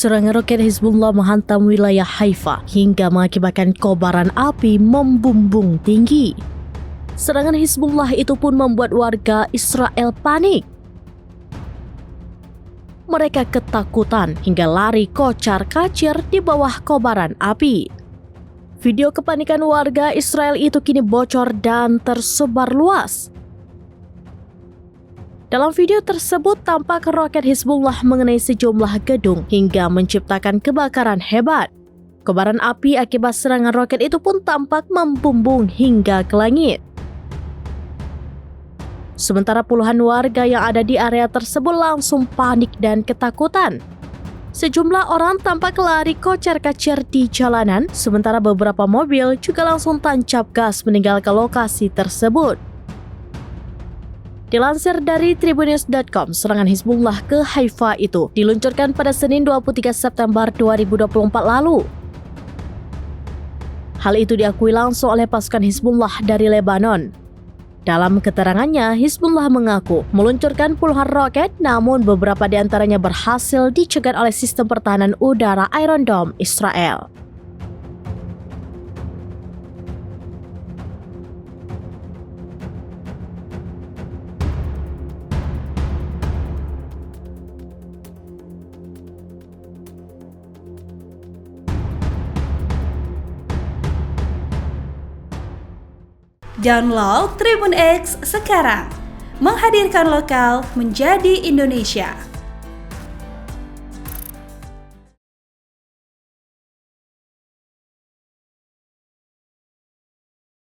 Serangan roket Hizbullah menghantam wilayah Haifa hingga mengakibatkan kobaran api membumbung tinggi. Serangan Hizbullah itu pun membuat warga Israel panik. Mereka ketakutan hingga lari kocar-kacir di bawah kobaran api. Video kepanikan warga Israel itu kini bocor dan tersebar luas. Dalam video tersebut tampak roket Hizbullah mengenai sejumlah gedung hingga menciptakan kebakaran hebat. Kobaran api akibat serangan roket itu pun tampak membumbung hingga ke langit. Sementara puluhan warga yang ada di area tersebut langsung panik dan ketakutan. Sejumlah orang tampak lari kocar-kacir di jalanan, sementara beberapa mobil juga langsung tancap gas meninggalkan lokasi tersebut. Dilansir dari Tribunnews.com, serangan Hizbullah ke Haifa itu diluncurkan pada Senin 23 September 2024 lalu. Hal itu diakui langsung oleh pasukan Hizbullah dari Lebanon. Dalam keterangannya, Hizbullah mengaku meluncurkan puluhan roket, namun beberapa di antaranya berhasil dicegat oleh sistem pertahanan udara Iron Dome Israel. Download Tribun X sekarang, menghadirkan lokal menjadi Indonesia.